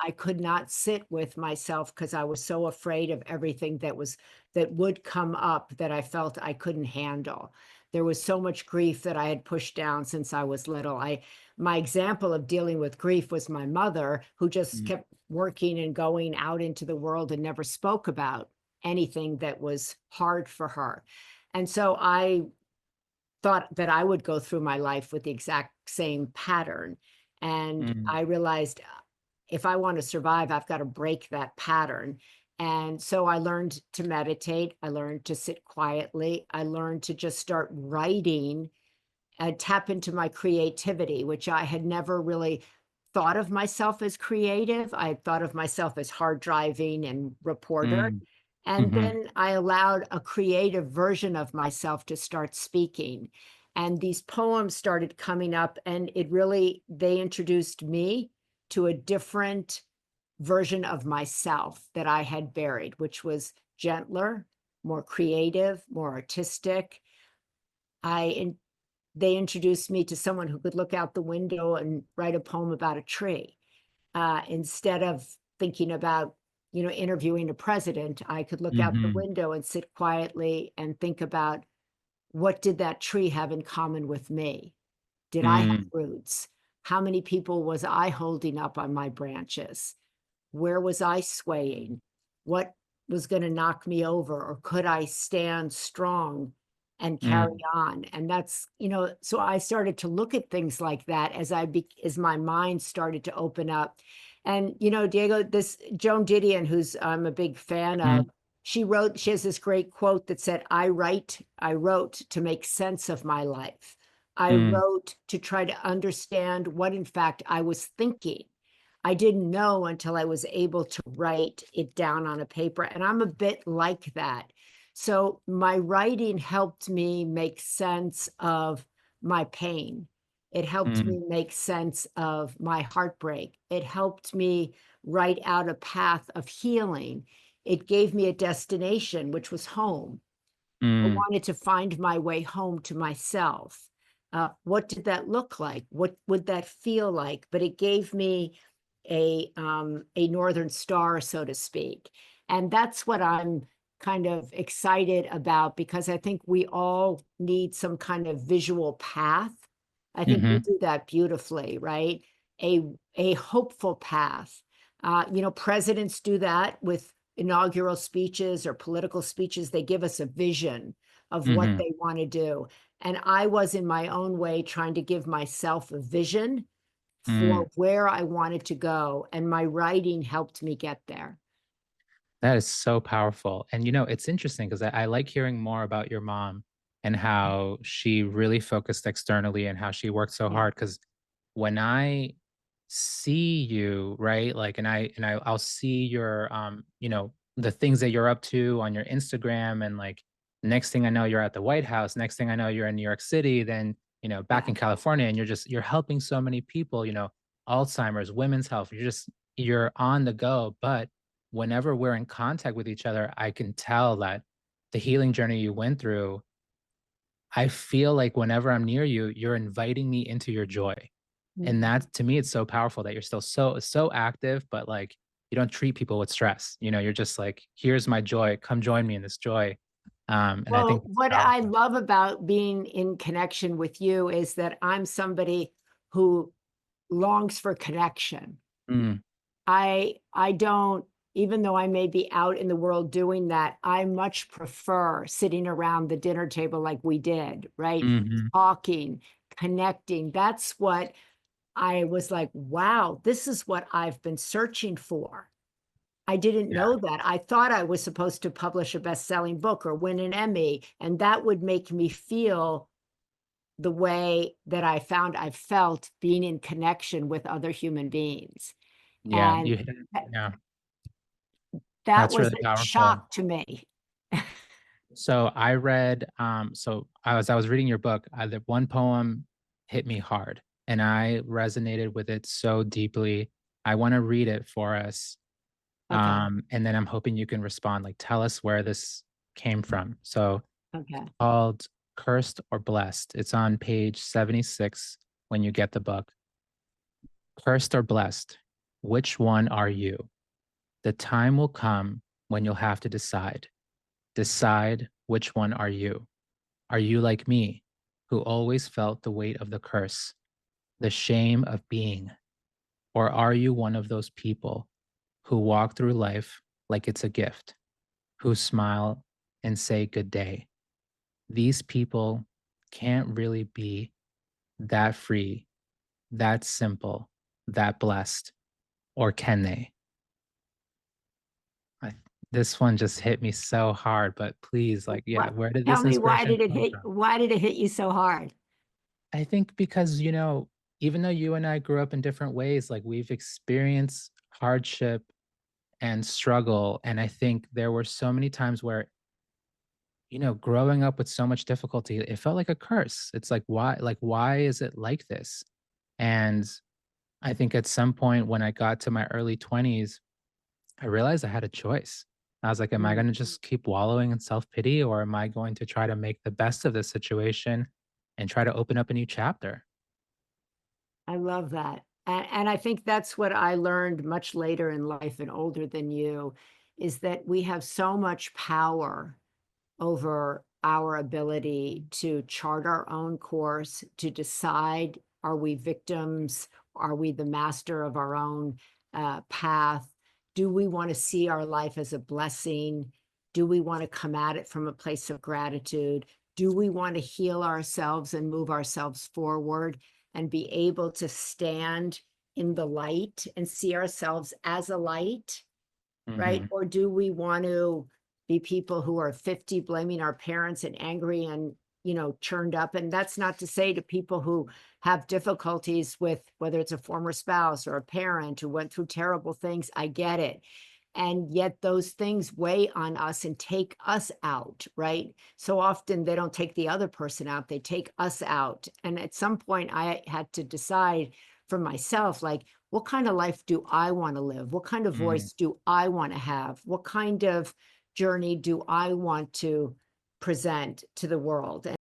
I could not sit with myself because I was so afraid of everything that would come up that I felt I couldn't handle. There was so much grief that I had pushed down since I was little. My example of dealing with grief was my mother, who just Mm, kept working and going out into the world and never spoke about anything that was hard for her. And so I thought that I would go through my life with the exact same pattern. And mm, I realized if I want to survive, I've got to break that pattern. And so I learned to meditate. I learned to sit quietly. I learned to just start writing and tap into my creativity, which I had never really thought of myself as creative. I thought of myself as hard driving and reporter. mm, And mhm, then I allowed a creative version of myself to start speaking. And these poems started coming up, and they introduced me to a different version of myself that I had buried, which was gentler, more creative, more artistic. I They introduced me to someone who could look out the window and write a poem about a tree. Instead of thinking about, interviewing a president, I could look out the mhm, window and sit quietly and think about what did that tree have in common with me? Did I have mm, roots? How many people was I holding up on my branches? Where was I swaying? What was going to knock me over? Or could I stand strong and carry mm, on? And so I started to look at things like that as my mind started to open up. And, Diego, this Joan Didion, who's I'm a big fan of, mm, she has this great quote that said, I wrote to make sense of my life. I mm, wrote to try to understand what, in fact, I was thinking. I didn't know until I was able to write it down on a paper, and I'm a bit like that. So my writing helped me make sense of my pain. It helped mm, me make sense of my heartbreak. It helped me write out a path of healing. It gave me a destination, which was home. I mm. wanted to find my way home to myself. What did that look like? What would that feel like? But it gave me a northern star, so to speak, and that's what I'm kind of excited about because I think we all need some kind of visual path. I think you Mhm, do that beautifully, right? A a hopeful path. Presidents do that with inaugural speeches or political speeches. They give us a vision of what mhm, they want to do. And I was in my own way trying to give myself a vision mm. for where I wanted to go, and my writing helped me get there. That is so powerful. And it's interesting because I like hearing more about your mom and how she really focused externally and how she worked so Yeah. hard. Because when I see you, right, like, I'll see your, the things that you're up to on your Instagram, and like, next thing I know, you're at the White House. Next thing I know, you're in New York City. Then back Yeah. in California, and you're helping so many people. Alzheimer's, women's health. You're on the go, but whenever we're in contact with each other, I can tell that the healing journey you went through, I feel like whenever I'm near you, you're inviting me into your joy. And Mhm. that, to me, it's so powerful that you're still so active, but like you don't treat people with stress. You're just like, here's my joy. Come join me in this joy. And I Well, think it's what I powerful. love about being in connection with you is that I'm somebody who longs for connection. Mm, I don't even though I may be out in the world doing that, I much prefer sitting around the dinner table like we did, right? mhm, Talking, connecting. That's what I was like, wow, this is what I've been searching for. I didn't yeah. know that. I thought I was supposed to publish a best-selling book or win an Emmy, and that would make me feel the way that I felt being in connection with other human beings. Yeah. And that Yeah. that That's was really a powerful. shock to me. So I read, so I was reading your book. The one poem hit me hard, and I resonated with it so deeply. I want to read it for us, Okay, and then I'm hoping you can respond. Like, tell us where this came from. So, okay. called "Cursed or Blessed." It's on page 76 when you get the book. Cursed or blessed. Which one are you? The time will come when you'll have to decide. Decide which one are you. Are you like me, who always felt the weight of the curse, the shame of being? Or are you one of those people who walk through life like it's a gift, who smile and say good day? These people can't really be that free, that simple, that blessed, or can they? I, this one just hit me so hard, but please, like, yeah, What where did tell this me inspiration come from? why did it hit you so hard? I think because, even though you and I grew up in different ways, like we've experienced hardship and struggle. And I think there were so many times where, growing up with so much difficulty, it felt like a curse. It's like, why is it like this? And I think at some point when I got to my early 20s, I realized I had a choice. I was like, am I Mm. going to just keep wallowing in self pity, or am I going to try to make the best of this situation and try to open up a new chapter? I love that. And I think that's what I learned much later in life and older than you, is that we have so much power over our ability to chart our own course, to decide, are we victims? Are we the master of our own path? Do we want to see our life as a blessing? Do we want to come at it from a place of gratitude? Do we want to heal ourselves and move ourselves forward and be able to stand in the light and see ourselves as a light? Right? Hmm. Or do we want to be people who are 50 blaming our parents and angry and, churned up? And that's not to say to people who have difficulties with whether it's a former spouse or a parent who went through terrible things. I get it. And yet those things weigh on us and take us out, right? So often they don't take the other person out, they take us out. And at some point I had to decide for myself, like, what kind of life do I want to live? What kind of Hmm. voice do I want to have? What kind of journey do I want to present to the world?